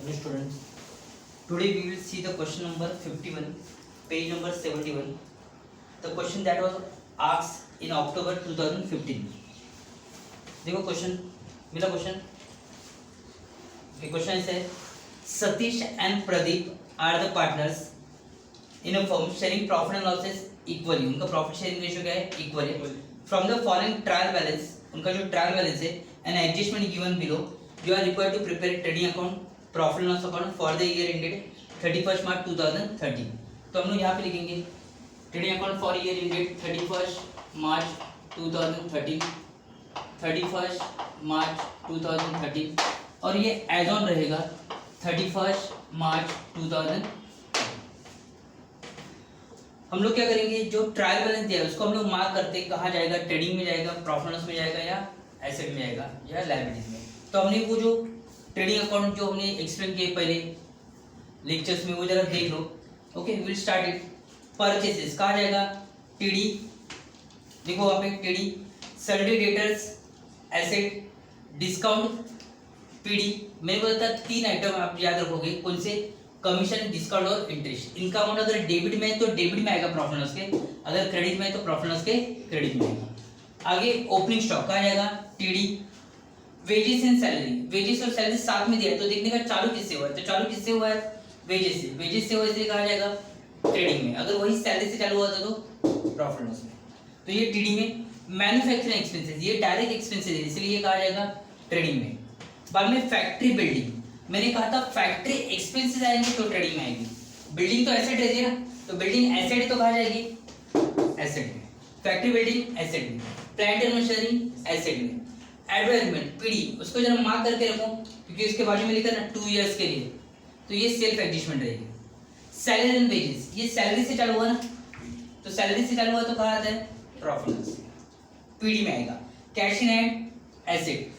Hello students, today we will see the question number 51, page number 71. The question that was asked in October 2015. देखो question मिला question. The question is Satish and Pradeep are the partners in a firm sharing profit and losses equally. उनका profit sharing ratio क्या है? Equal है. From the following trial balance, उनका जो trial balance है, an adjustment given below, you are required to prepare a trading account, profit and loss account for the year ended 31st March 2013. तो हम लोग यहाँ पे लिखेंगे trading account for year ended 31st March 2013, 31st March 2013 और ये as on रहेगा 31st March 2000. हम लोग क्या करेंगे, जो ट्रायल बैलेंस दिया है उसको हम लोग मार्क करते हैं कहाँ जाएगा, ट्रेडिंग में जाएगा, प्रॉफिट लॉस में जाएगा या एसेट में जाएगा या लायबिलिटीज में. तो हमने वो जो ट्रेडिंग अकाउंट जो हमने एक्सप्लेन किए पहले लेक्चर्स में वो जरा देख लो. Okay, will start it. Purchases कहाँ जाएगा, टीडी. देखो वहाँ पे TD, salary debtors asset, discount PD. मेरे को लगता है 3 आइटम आप याद रखोगे. कौन से? कमीशन, डिस्काउंट और इंटरेस्ट. इनका अमाउंट अगर डेबिट में है तो डेबिट में आएगा प्रॉफिट लॉस के, अगर क्रेडिट में है तो प्रॉफिट लॉस के क्रेडिट में आएगा. आगे ओपनिंग स्टॉक कहाँ जाएगा, TD. Wages and salary, wages और सैलरी साथ में दिया है तो देखने का चालू किससे हुआ है, तो चालू किससे हुआ है, वेजेस से. वेजेस से हुआ इसलिए कहा जाएगा ट्रेडिंग में. अगर वही सैलरी से चालू हुआ था तो प्रॉफिट लॉस में. तो ये टीडी में. मैन्युफैक्चरिंग एक्सपेंसेस, ये डायरेक्ट एक्सपेंसेस है इसलिए ये कहा जाएगा ट्रेडिंग में. बाद में फैक्ट्री बिल्डिंग, मैंने कहा था फैक्ट्री एक्सपेंसेस आएंगे तो ट्रेडिंग में आएगी. बिल्डिंग तो एसेट रहती है ना, तो बिल्डिंग एसेट तो कहा जाएगी एसेट में. फैक्ट्री बिल्डिंग एसेट में, प्लांट एंड मशीनरी एसेट में. एडवर्टाइजमेंट पीडी, उसको जरा मार्क करके रखो क्योंकि इसके बाजू में लिखा ना 2 इयर्स के लिए, तो ये सेल्फ एडजस्टमेंट रहेगी. सैलरी एंड वेजेस, ये सैलरी से चालू हुआ ना, तो सैलरी से चालू हुआ तो कहा आता है प्रॉफिट, पीडी में आएगा. Cash in hand asset.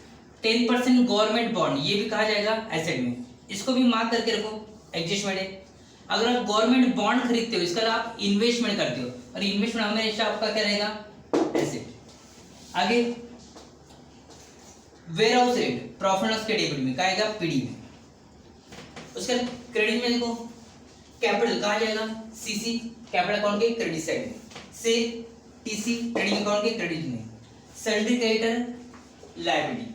10% government bond, ये भी कहा जाएगा एसेट में. इसको भी मार्क करके रखो, एडजस्टमेंट है. अगर आप गवर्नमेंट बॉन्ड खरीदते हो इसका आप इन्वेस्टमेंट करते हो और इन्वेस्टमेंट हमेशा आपका क्या रहेगा, एसेट. आगे warehouse rate, profit loss के डेबिट में कहा जाएगा पीडी में. उसके क्रेडिट में देखो कैपिटल कहा जाएगा सीसी, कैपिटल अकाउंट के क्रेडिट साइड में. से टीसी, ट्रेडिंग अकाउंट के क्रेडिट में. सैलरी क्रेडिटर लायबिलिटी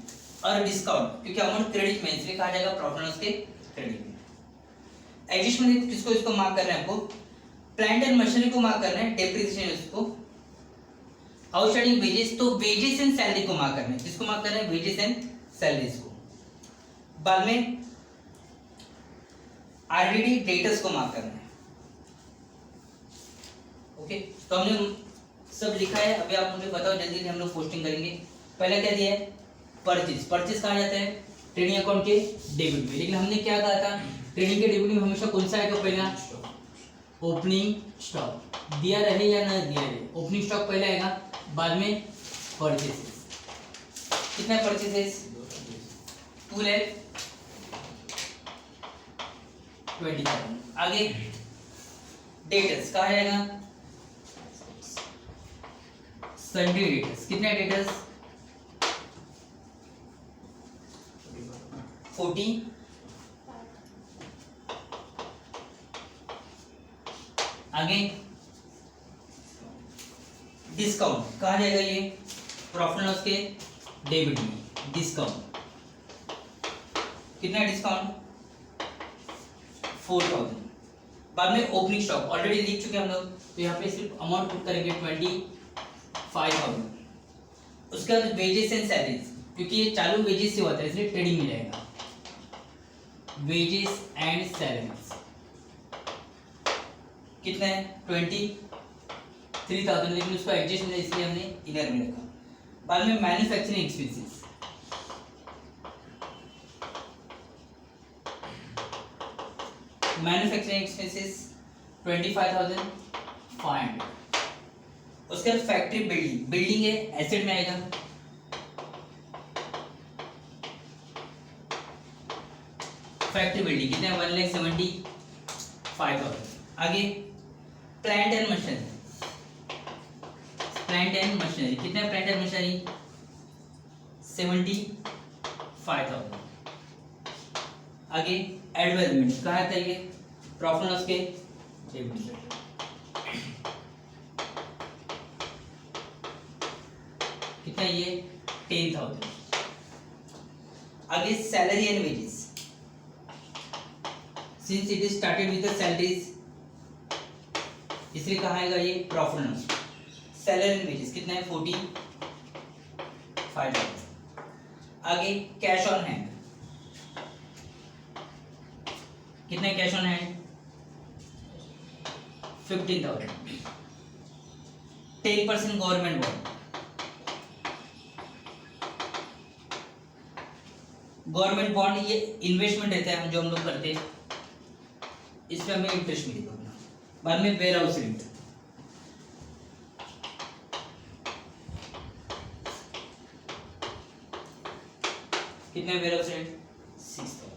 और डिस्काउंट क्योंकि अमाउंट क्रेडिट में इसलिए कहा जाएगा प्रॉफिट लॉस के क्रेडिट में. एडजस्टमेंट किसको, इसको मार्क करना है आपको. प्लांट एंड मशीनरी को मार्क करना है, डेप्रिसिएशन इसको. आउटस्टैंडिंग वेजेस, तो वेजेस एंड सैलरी को मार्क करना है. किसको मार्क करना है, वेजेस एंड सैलरीज को. बाद में आरडीडी डेटर्स को मार्क करना है. ओके, तो हमने सब लिखा है. अभी आप मुझे बताओ जल्दी हम लोग पोस्टिंग करेंगे. पहला क्या दिया है, परचेज. परचेज कहा जाता है ट्रेडिंग अकाउंट के डेबिट में, लेकिन हमने क्या कहा था, ट्रेडिंग के डेबिट में हमेशा कौन सा आएगा पहला, ओपनिंग स्टॉक. दिया रहे या ना दिया रहे, ओपनिंग स्टॉक पहले आएगा, बाद में परचेसेस. कितना परचेसेस, 2,20,000. आगे डेटर्स कहा जाएगा सन्डे डेटर्स. कितने डेटर्स, 40. आगे डिस्काउंट कहा जाएगा, ये प्रॉफिट लॉस के डेबिट में. डिस्काउंट कितना, डिस्काउंट 4,000. बाद में ओपनिंग स्टॉक ऑलरेडी लिख चुके हैं हम लोग, तो यहाँ पे सिर्फ अमाउंट पुट करेंगे 25,000. उसके बाद वेजेस एंड सैलरीज, क्योंकि ये चालू वेजेस से होता है इसलिए ट्रेडिंग में जाएगा. वेजेस एंड सैलरीज कितना है, 23,000, लेकिन उसको एडजस्ट में इसलिए हमने इनर में रखा. बाद में मैन्युफैक्चरिंग एक्सपेंसेस, मैन्युफैक्चरिंग एक्सपेंसेस 25,500. उसके बाद फैक्ट्री बिल्डिंग, बिल्डिंग है एसेट में आएगा. फैक्ट्री बिल्डिंग कितना है, 1,75,000. आगे plant and machinery, plant and machinery कितना है, प्लांट एंड मशीनरी 75,000. आगे एडवर्टाइजमेंट कहाँ आता है ये? प्रॉफिट लॉस के डेबिट साइड। कितना ये 10,000। आगे salary and wages, since it is started with the salaries इसलिए कहाँ आएगा ये? Profit loss. Salary and wages कितना है? 45,000। आगे कैश ऑन हैंड, कितना है cash on hand? 15,000। 10% government bond, government bond ये इन्वेस्टमेंट रहता है जो हम लोग करते हैं, इस पे हमें इंटरेस्ट मिलेगा। बाद में वेयर हाउस रेंट, कितना warehouse rent? 6,000।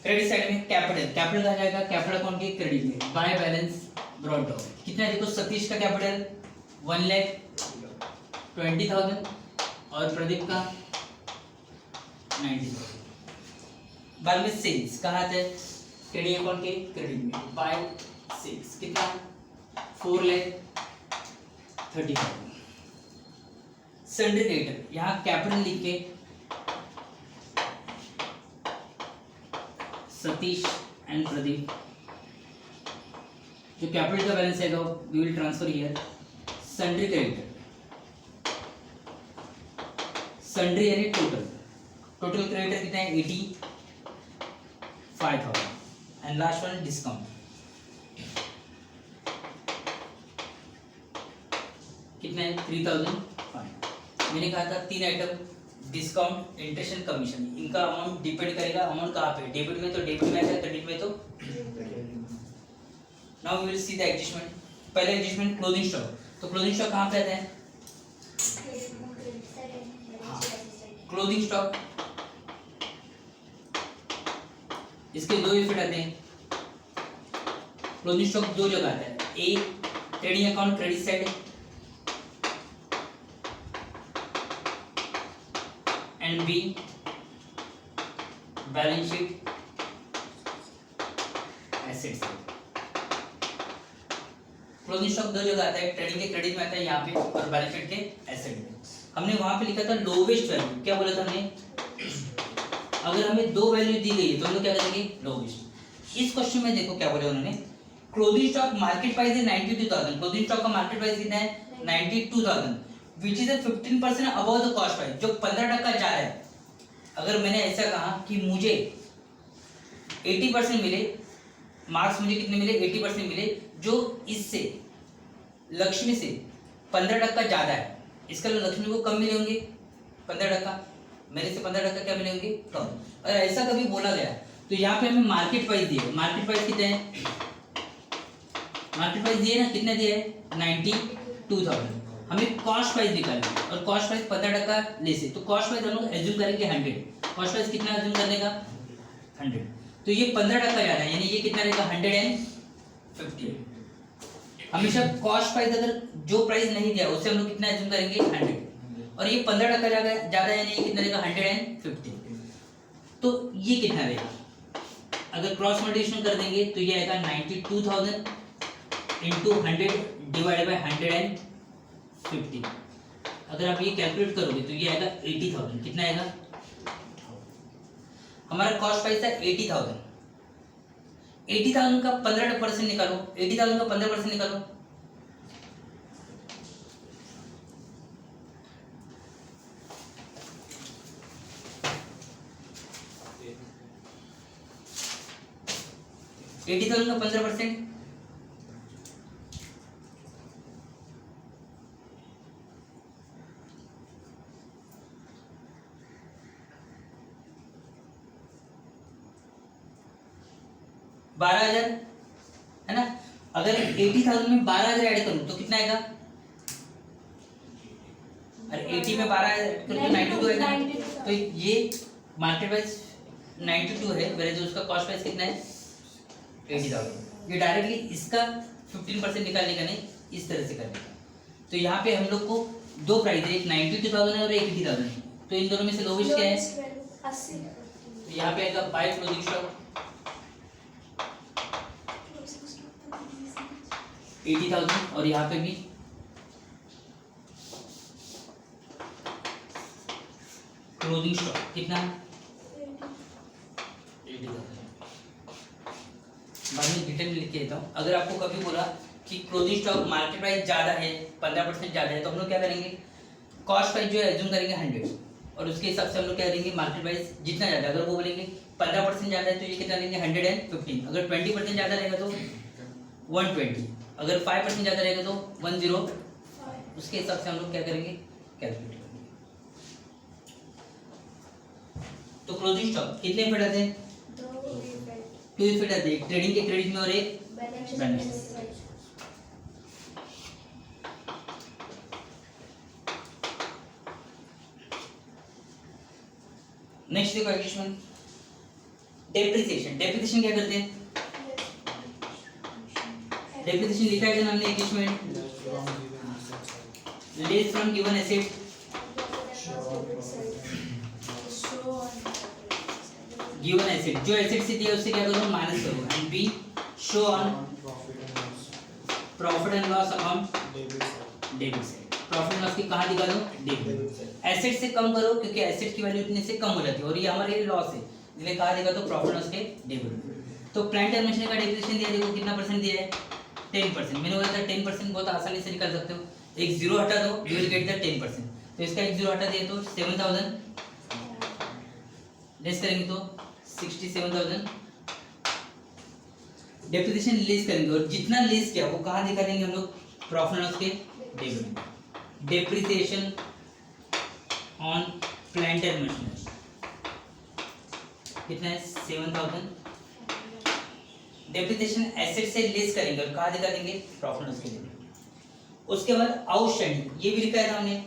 Credit side में कैपिटल, कैपिटल कहा जाएगा कैपिटल अकाउंट के क्रेडिट में, बाय बैलेंस ब्रॉट डाउन। कितना देखो सतीश का कैपिटल 1,20,000 और प्रदीप का 90,000। बाद में सेल्स कहाँ आता है? क्रेडिट अकाउंट के क्रेडिट में, बाय सेल्स कितना? 4,30,000। सन्ड्री क्रेडिटर, यहाँ कैपिटल लिख के सतीश एंड प्रदीप, जो कैपिटल का बैलेंस है we will transfer here sundry creditor. Sundry यानी टोटल, टोटल क्रेडिटर कितना है? 85,000। एंड लास्ट वन डिस्काउंट, कितना है? 3,500। मैंने कहा था 3 item, discount, interest and commission, इनका अमाउंट डिपेंड करेगा अमाउंट कहाँ पे, डेबिट में तो डेबिट में आता है, क्रेडिट में तो। Now we will see the adjustment. पहले एडजस्टमेंट क्लोजिंग स्टॉक, तो क्लोजिंग स्टॉक कहाँ पे आता है? क्लोजिंग स्टॉक इसके दो इफेक्ट आते हैं। क्लोजिंग स्टॉक दो जगह आता है, A trading account credit side and B balance sheet asset side. Closing stock दो जगह आता है, ट्रेडिंग के क्रेडिट में आता है यहाँ पे और बैलेंस शीट के एसेट में। हमने वहां पे लिखा था लोवेस्ट वैल्यू, क्या बोला था हमने? अगर हमें दो वैल्यू दी गई है तो हम लोग क्या करेंगे? लोवेस्ट। इस क्वेश्चन में देखो क्या बोले उन्होंने, क्लोजिंग स्टॉक मार्केट प्राइस है 92,000, क्लोजिंग स्टॉक का मार्केट प्राइस कितना है? 92,000, which is 15% above the cost price, जो 15% ज्यादा है। अगर मैंने ऐसा कहा कि मुझे 80% मिले, मार्क्स मुझे कितने मिले? 80% मिले, जो इससे लक्ष्मी से 15% ज्यादा है, इसका लक्ष्मी को कम मिले होंगे 15%, मेरे से 15% क्या मिले होंगे? कम। अगर ऐसा कभी बोला गया तो यहाँ पे हमें मार्केट प्राइस दिए, मार्केट प्राइस कितने हैं? मार्केट प्राइस दिए ना, कितने दिए? 92,000। हमें कॉस्ट प्राइस निकालनी है और कॉस्ट प्राइस 15% लेस है, तो कॉस्ट प्राइस हम लोग एज्यूम करेंगे 100। कॉस्ट प्राइस कितना एज्यूम करने का? 100। तो ये 15% ज्यादा है, यानी ये कितना रहेगा? 150। हमेशा कॉस्ट प्राइस अगर जो प्राइस नहीं दिया उससे हम लोग कितना एज्यूम करेंगे? 100, और ये 15% ज्यादा है, यानी ये कितना रहेगा? 150। तो ये कितना रहेगा? अगर क्रॉस मल्टीप्लिकेशन कर देंगे तो ये आएगा 92,000 इंटू 100 डिवाइडेड बाय 150। अगर आप ये कैलकुलेट करोगे तो ये आएगा 80,000। कितना आएगा? हमारा कॉस्ट प्राइस था 80,000। 80,000 का 15% निकालो, 80,000 का 15% निकालो, का 15%, $12,000 है ना। अगर 80,000 में 12,000 ऐड करूं तो कितना आएगा? अरे 80 में 12 ऐड करूं तो 92 आएगा। तो ये मार्केट प्राइस 92 है, वेयर जो उसका कॉस्ट प्राइस कितना है? 80,000। ये डायरेक्टली इसका 15% निकालने का नहीं, इस तरह से करने का। तो यहाँ पे हम लोग को दो प्राइस है, एक 92,000 है और एक 80,000 है। तो इन दोनों में से लोवेस्ट क्या है? तो यहाँ पे आएगा बाय क्लोजिंग स्टॉक 80,000 और यहाँ पे भी क्लोजिंग स्टॉक कितना 80,000। बाद में डिटेल में लिख के देता हूँ। अगर आपको कभी बोला कि क्लोजिंग स्टॉक मार्केट प्राइस ज़्यादा है 15% ज़्यादा है तो हम लोग क्या करेंगे, कॉस्ट प्राइस जो है एज्यूम करेंगे 100 और उसके हिसाब से हम लोग क्या करेंगे मार्केट प्राइस जितना ज़्यादा, अगर वो बोलेंगे 15% ज़्यादा है तो ये कितना लेंगे 115, अगर 20% ज़्यादा रहेगा तो 120, अगर 5% ज़्यादा रहेगा तो 105, उसके हिसाब से हम लोग क्या करेंगे कैलकुलेट करेंगे। तो क्लोजिंग स्टॉक कितने फीट आते हैं 2 फीट आते हैं, ट्रेडिंग के क्रेडिट में और एक बैलेंस। नेक्स्ट देखो एडजस्टमेंट डेप्रिसिएशन। डेप्रिसिएशन क्या करते हैं, डेप्रिसिएशन लिखा है हमने adjustment less from given asset given asset, जो एसेट से दिया उससे क्या करो माइनस करो, and B show on profit and loss account debit side. Profit and loss की कहां दिखा दो डेबिट, एसेट से कम करो क्योंकि एसेट की वैल्यू इतने से कम हो जाती है और ये हमारे लॉस है, इसलिए कहां दिखा दो प्रॉफिट एंड लॉस के डेबिट। तो प्लांट एंड मशीनरी का डेप्रिसिएशन दिया, देखो कितना परसेंट दिया है 10%। मैंने बोला था 10% बहुत आसानी से निकाल सकते हो, एक जीरो हटा दो यू विल गेट द 10%। तो इसका एक जीरो हटा दिया तो 7000 लेस करेंगे तो 67,000 डेप्रिसिएशन लेस करेंगे और जितना लेस किया वो कहाँ दिखा देंगे हम लोग प्रॉफिट एंड लॉस के डेबिट में। Depreciation on plant and machinery कितना है 7,000। डेप्रिसिएशन एसेट से लेस करेंगे और कहाँ दिखा देंगे प्रॉफिट एंड लॉस के डेबिट। उसके बाद आउटस्टैंडिंग, ये भी लिखा है था हमने।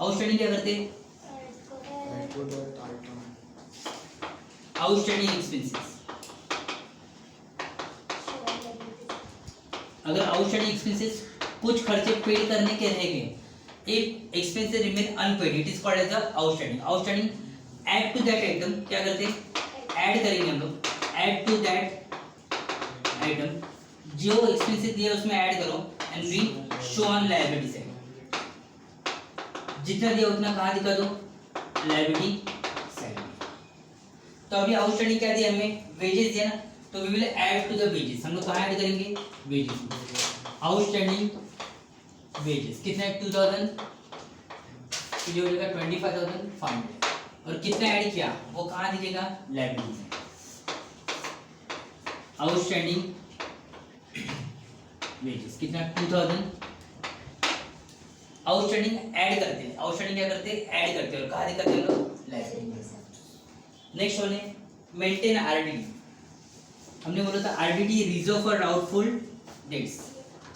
आउटस्टैंडिंग क्या करते हैं, आउटस्टैंडिंग एक्सपेंसेस। अगर आउटस्टैंडिंग एक्सपेंसेस कुछ खर्चे पेड करने के रह गए, if expenses remain unpaid it is called as outstanding. Outstanding add to that item क्या करते हैं, ऐड करेंगे हम लोग, ऐड टू दैट आइटम जो एक्सपेंसेस दिया उसमें ऐड करो and we show on liability side. जितना दिया उतना कहाँ दिखा दो लायबिलिटी साइड। तो अभी आउटस्टैंडिंग क्या दिया हमें, वेजेस दिया ना, तो we will add to the wages. हम लोग कहाँ ऐड करेंगे वेजेस, आउटस्टैंडिंग वेजेस कितना है 2000, तो ये हो जाएगा 25,500 और कितना ऐड किया वो कहाँ दिखेगा लायबिलिटी में। आउटस्टैंडिंग वेजेस कितना 2000, आउटस्टैंडिंग ऐड करते हैं, आउटस्टैंडिंग क्या करते हैं ऐड करते हैं और कहाँ दिखाते हैं लोग लायबिलिटी। नेक्स्ट वन है मेंटेन आरडीडी। हमने बोला था RDD reserve for doubtful debts.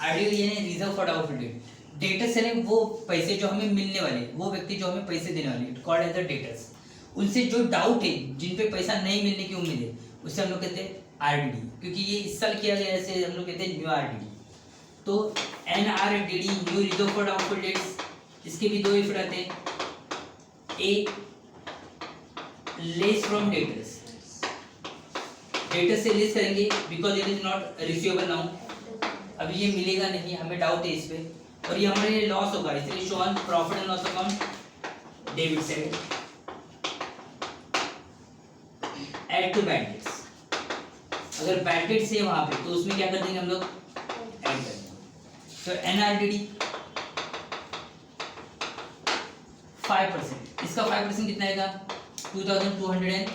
RDD यानी reserve for doubtful debt. Debtors यानी वो पैसे जो हमें मिलने वाले, वो व्यक्ति जो हमें पैसे देने वाले, it called as the debtors. उनसे जो डाउट है, जिन पे पैसा नहीं मिलने की उम्मीद है, उससे हम लोग कहते हैं आरडीडी, क्योंकि ये इस साल किया गया ऐसे हम लोग कहते हैं न्यू आरडीडी। तो NRDD new reserve for doubtful debts, इसके भी दो इफेक्ट आते हैं, A less from debtors, debtors से लेस करेंगे because it is not receivable now, अभी ये मिलेगा नहीं, हमें डाउट है इस पे और ये हमारे लिए लॉस होगा, इसलिए show on profit and loss account debit side. Add to bad debts, अगर बैड डेट्स है वहां पे तो उसमें क्या कर देंगे हम लोग ऐड कर देंगे। तो एनआरडीडी 5%, इसका 5% कितना आएगा 2250,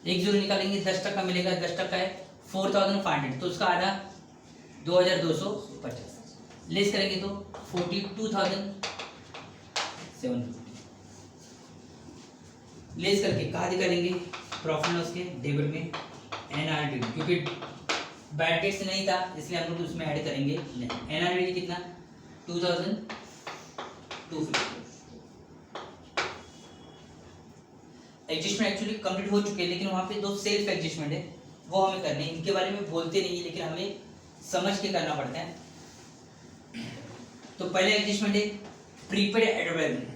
एक जीरो निकालेंगे 10% मिलेगा, 10% है 4500, तो उसका आधा 2250 लेस करेंगे तो 42,750 लेस करके कहाँ दिखा देंगे प्रॉफिट लॉस के डेबिट में एनआरडीडी, क्योंकि बैड डेट्स नहीं था इसलिए हम लोग उसमें ऐड करेंगे नहीं। एनआरडीडी कितना 2250। एडजस्टमेंट एक्चुअली कंप्लीट हो चुके हैं, लेकिन वहाँ पे दो सेल्फ एडजस्टमेंट है वो हमें करने हैं। इनके बारे में बोलते नहीं है लेकिन हमें समझ के करना पड़ता है। तो पहले एडजस्टमेंट है prepaid advertisement.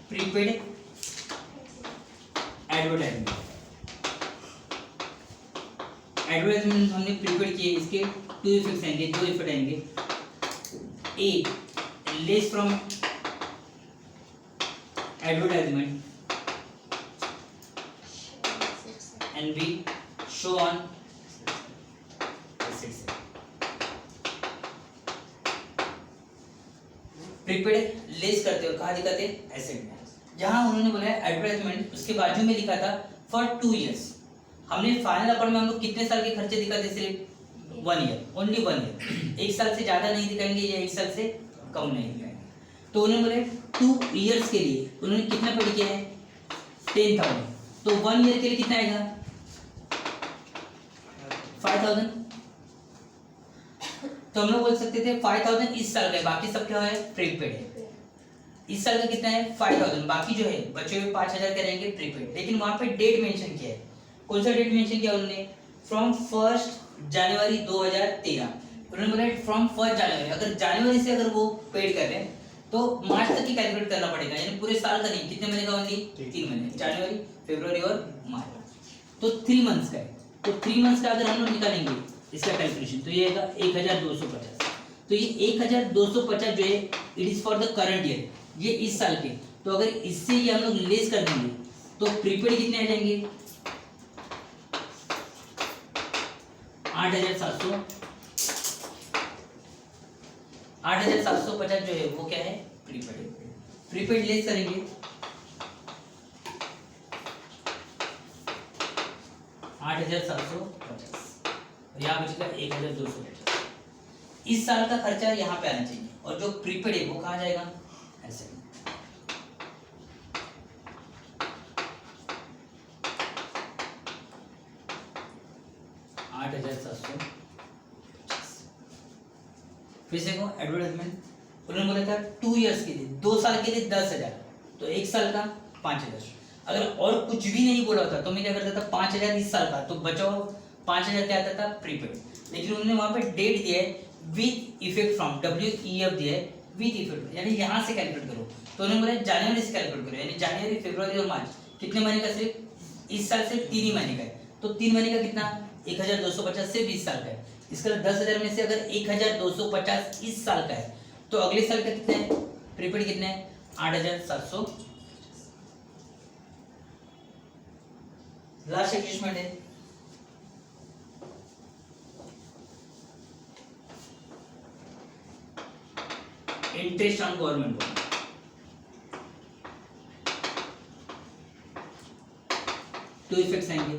Prepaid advertisement. Advertisement हमने प्रीपेड किए, इसके टू इफेक्ट्स आएंगे, दो इफेक्ट आएंगे। A, less from advertisement and B, show on assets। Prepaid less करते हो, कहाँ दिखाते हैं? एसेट में। जहां उन्होंने बोला एडवर्टाइजमेंट, उसके बाजू में लिखा था फॉर 2 इयर्स। हमने फाइनल अकाउंट में हम लोग कितने साल के खर्चे दिखाते? सिर्फ 1 ईयर, ओनली 1 ईयर। 1 साल से ज्यादा नहीं दिखाएंगे या 1 साल से कम नहीं दिखाएंगे। तो उन्होंने बोले 2 इयर्स के लिए उन्होंने कितना पेड किया है? 10,000। तो 1 ईयर के लिए कितना आएगा? 5,000। तो हम लोग बोल सकते थे 5,000 इस साल का है, बाकी सब क्या है? प्रीपेड है। इस साल का कितना है? 5,000। बाकी जो है बचे हुए 5,000 के रहेंगे प्रीपेड। लेकिन वहां पे डेट मेंशन किया है। कौन सा डेट मेंशन किया उन्होंने? फ्रॉम 1 जनवरी 2013। उन्होंने बोला फ्रॉम 1 जनवरी। अगर जनवरी से अगर वो पेड कर रहे हैं तो मार्च तक ही कैलकुलेट करना पड़ेगा, यानी पूरे साल का नहीं। कितने महीने का? ओनली 3 महीने, जनवरी, फरवरी और मार्च। तो 3 मंथ्स का है। तो 3 मंथ्स का अगर हम लोग निकालेंगे इसका कैलकुलेशन, तो ये आएगा 1250। तो ये 1250 जो है it is for the current year, ये इस साल के। तो अगर इससे ये हम लोग लेस कर देंगे तो प्रीपेड कितने आ जाएंगे? 8,700। 8,750 जो है वो क्या है? प्रीपेड। प्रीपेड लेस करेंगे 8,750 और यहाँ बचेगा 1,250। इस साल का खर्चा यहाँ पे आना चाहिए और जो प्रीपेड है वो कहाँ जाएगा? ऐसे। फिर से एडवर्टाइजमेंट उन्होंने बोला था 2 इयर्स के लिए, 2 साल के लिए 10,000, तो 1 साल का 5,000। अगर और कुछ भी नहीं बोला होता तो मैं क्या करता था? 5,000 इस साल का, तो बचाओ 5,000 क्या आता था? प्रीपेड। लेकिन उन्होंने वहां पे डेट दिया है विथ इफेक्ट फ्रॉम, WEF दिया है विथ इफेक्ट, यानी यहाँ से कैलकुलेट करो। तो उन्होंने बोला जनवरी से कैलकुलेट करो, यानी जनवरी, फरवरी और मार्च। कितने महीने का? सिर्फ इस साल से 3 ही महीने का है। तो 3 महीने का कितना? 1,250 से 20 साल का है। इसका 10,000 में से अगर 1,250 इस साल का है तो अगले साल का कितना है? प्रीपेड कितना है? 8,700। लास्ट एडजस्टमेंट है interest on government bond. Two effects आएंगे।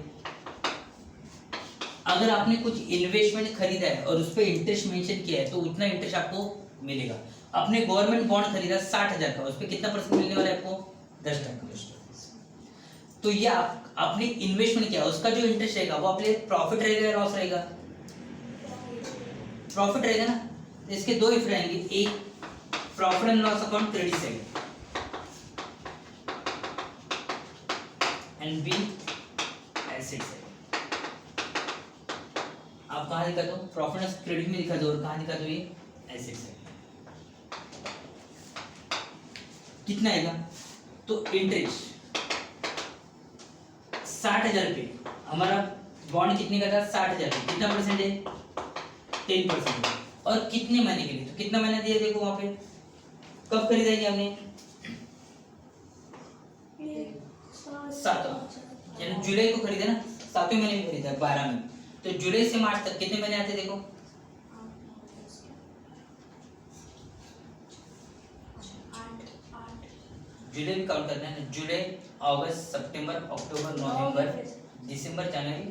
अगर आपने कुछ इन्वेस्टमेंट खरीदा है और उस पर इंटरेस्ट मेंशन किया है तो उतना इंटरेस्ट आपको मिलेगा। आपने गवर्नमेंट बॉन्ड खरीदा 60,000 का, उस पर कितना परसेंट मिलने वाला है आपको? 10%। तो ये आपने इन्वेस्टमेंट किया, उसका जो इंटरेस्ट रहेगा वो आपके प्रॉफिट रहेगा या लॉस रहेगा? प्रॉफिट रहेगा ना। तो इसके दो इफेक्ट आएंगे, एक profit and loss account credit side and be asset side. आप कहाँ दिखा दो? प्रॉफिट एंड क्रेडिट में दिखा दो और कहाँ दिखा दो? ये एसेट साइड। कितना आएगा? तो इंटरेस्ट 60,000 रुपये, हमारा बॉन्ड कितने का था? 60,000। कितना परसेंट है? 10%। और कितने महीने के लिए? तो कितना महीना दिया देखो वहां पे। कब खरीदा है हमने? 7, यानी जुलाई को खरीदा ना, 7वें महीने में खरीदा, 12 में। तो जुलाई से मार्च तक कितने महीने आते देखो? जुलाई भी काउंट करना है ना। जुलाई, अगस्त, सितंबर, अक्टूबर, नवंबर, दिसंबर, जनवरी,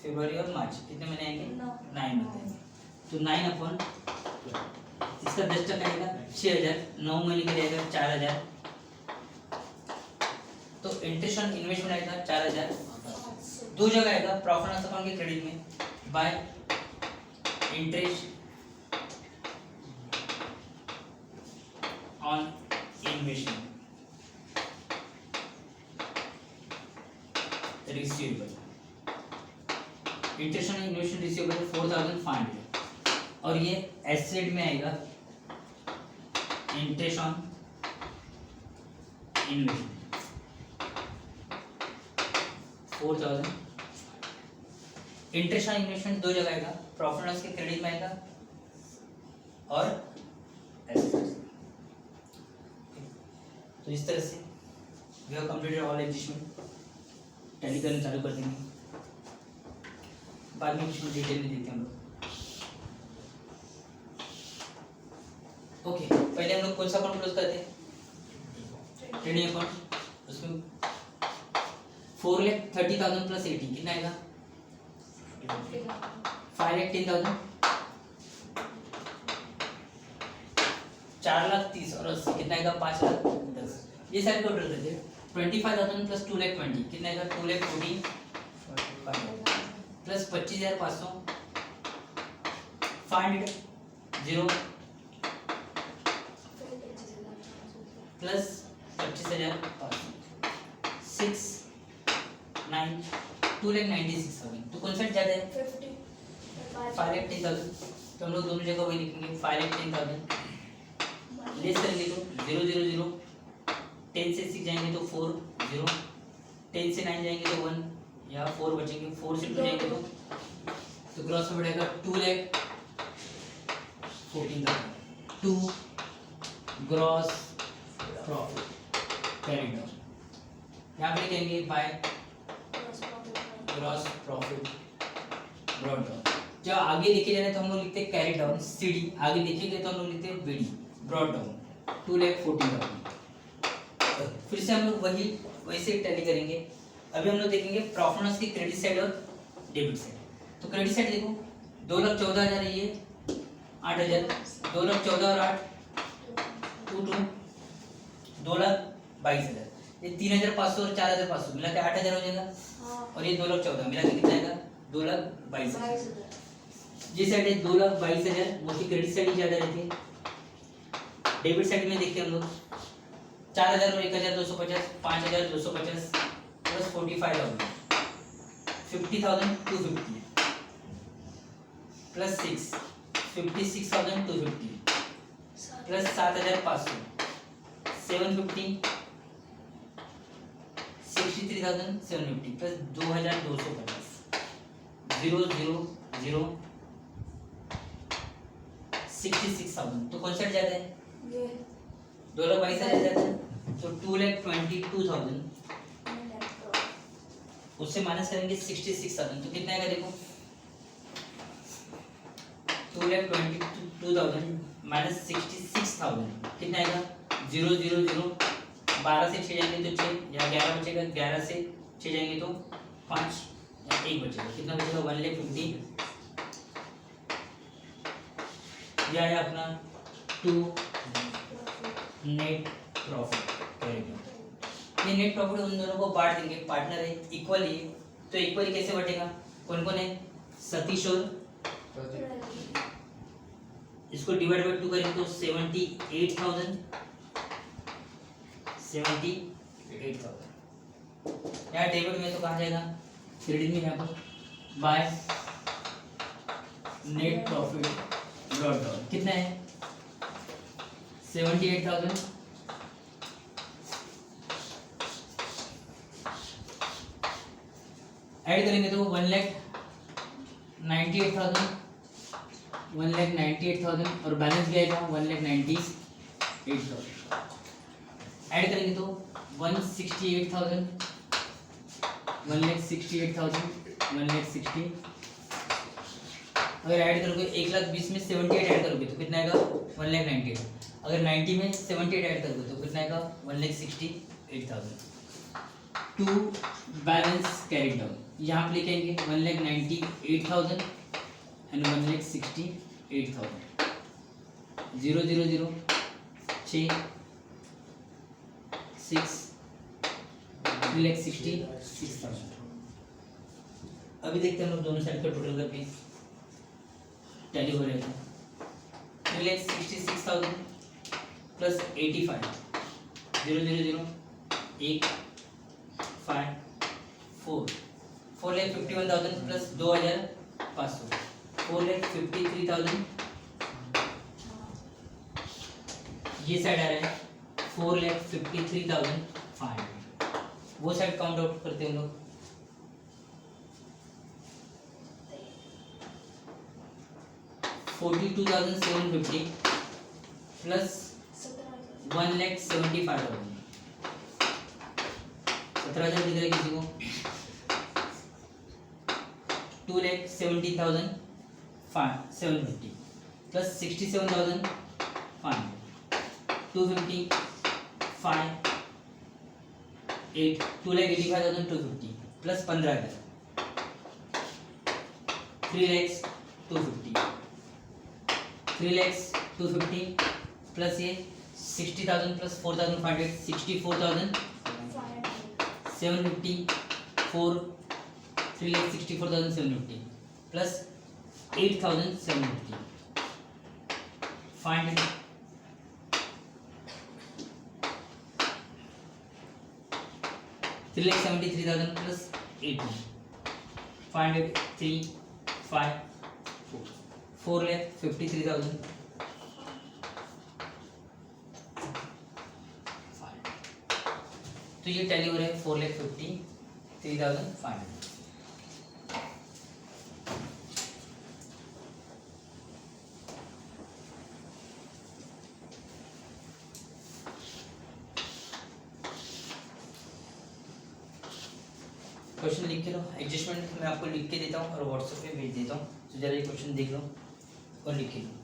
फरवरी और मार्च। कितने महीने आएंगे? 9 महीने। तो 9 इसका 10% आएगा 6,000। 9 महीने के लिए आएगा 4,000। तो इंटरेस्ट ऑन इन्वेस्टमेंट आएगा 4,000। दो जगह आएगा, प्रॉफिट एंड अकाउंट के क्रेडिट में bye interest on investment receivable. Interest on investment receivable 4,500 और ये एसेट में आएगा interest on investment. 4,000। Interest on investment दो जगह आएगा, प्रॉफिट लॉस के क्रेडिट में आएगा और एसेट्स। तो इस तरह से we have completed all adjustment. Tally करना चालू कर देंगे, बाद में कुछ डिटेल में देखते हैं हम लोग। ओके, पहले हम लोग कौन सा अकाउंट क्लोज करते हैं? Trading account. उसमें 4,30,000 प्लस 80 कितना आएगा? 5,10,000। 4,30,000 और 80 कितना आएगा? 5,10,000। ये सारे टोटल करते हैं। 25,000 प्लस 2,20,000 कितना आएगा? 2,14,500 प्लस 25,500 500 0 प्लस 25,500 6 9 2,96,000। तो कौन सा ज़्यादा है? 5,10,000। तो हम लोग दोनों जगह वही लिखेंगे 5,10,000। लेस करेंगे तो 0 0 0, 10 से 6 जाएंगे तो 4 0, 10 से 9 जाएंगे तो 1, यहाँ 4 बचेंगे, 4 से 2 जाएंगे तो ग्रॉस में बढ़ेगा 2,14,000। 2 ग्रॉस प्रॉफिट कैरिड डाउन, यहाँ पे लिखेंगे by gross profit brought down. जब आगे लिखे जाए तो हम लोग लिखते हैं कैरी डाउन सीडी, आगे लिखेंगे तो हम लोग लिखते हैं बीडी ब्रॉट डाउन 2,14,000। फिर से हम लोग वैसे टैली करेंगे। अभी हम लोग देखेंगे प्रॉफिट लॉस की क्रेडिट साइड और डेबिट साइड। तो क्रेडिट साइड देखो 2,14,000 है, ये 8,000, 2,14,000 और 8 2 2,22,000। ये 3,500 और 4,500 मिला के 8,000 हो जाएगा। और ये 2,14,000 मिला के कितना आएगा? 2,22,000। जिस साइड है 2,22,000 वो की क्रेडिट साइड ज्यादा रहती है। डेबिट साइड में देखते हैं हम लोग 4,000 और 1,250 5,250 प्लस 45,000 50,250 प्लस 6 56,250 प्लस 7,500 750 63,750 प्लस 2,250 0 0 0 66,000। तो कौन सा ज्यादा है? 2,22,000 ज्यादा है। तो 2,22,000 उससे माइनस करेंगे 66,000 तो कितना आएगा? देखो 2,22,000 माइनस 66,000 कितना आएगा? 0 0 0 12 से 6 जाएंगे तो 6, या 11 बचेगा, 11 से 6 जाएंगे तो 5 या 1 बचेगा, कितना बचेगा? 1,50,000। यह है अपना 2 नेट प्रॉफिट। ये नेट प्रॉफिट उन दोनों को बांट देंगे, पार्टनर है इक्वली, तो इक्वली कैसे बटेगा? कौन कौन है? सतीश और इसको डिवाइड बाय 2 करेंगे तो 78,000 78,000। यहाँ डेबिट में तो कहा जाएगा? क्रेडिट में यहाँ पर by net profit brought down कितना है? 78,000 ऐड करेंगे तो 1,98,000 1,98,000 और बैलेंस क्या आएगा? 1,98,000। ऐड करेंगे तो 1,68,000 1,68,000 1,60,000। अगर ऐड करोगे 1,20,000 में 78 ऐड करोगे तो कितना आएगा? 1,98,000। अगर 90 में 78 ऐड करोगे तो कितना आएगा? 1,68,000। टू बैलेंस कैरी डाउन यहाँ पे लिखेंगे 1,98,000 एंड 1,68,000 0 0 0 6 6 3,66,000। अभी देखते हैं हम लोग दोनों साइड का टोटल करके टैली हो रहेगा। 3,66,000 प्लस 85 0 0 0 1 5 4 4,51,000 प्लस 2,500 4,53,000। ये साइड आ रहा है 4,53,500। वो साइड काउंट आउट करते हैं हम लोग 42,750 प्लस 1,75,000, 17,000 दिख रहा है किसी को, 2,70,750 प्लस 67,500, 250, 5, 8, 2,85,250 प्लस 15,000, 3,250, 3,250 प्लस ये 60,000 प्लस 4,500, 64,750, 4, 3,64,750 प्लस 8,750, 500, 3,73,000 प्लस 80, 500, 3, 5, 4,53,000, तो ये टैली हो रहा है 4,53,500। क्वेश्चन लिख के लो, एडजस्टमेंट मैं आपको लिख के देता हूँ और व्हाट्सएप पे भेज देता हूँ, तो जरा ये क्वेश्चन देख लो और लिख के लो।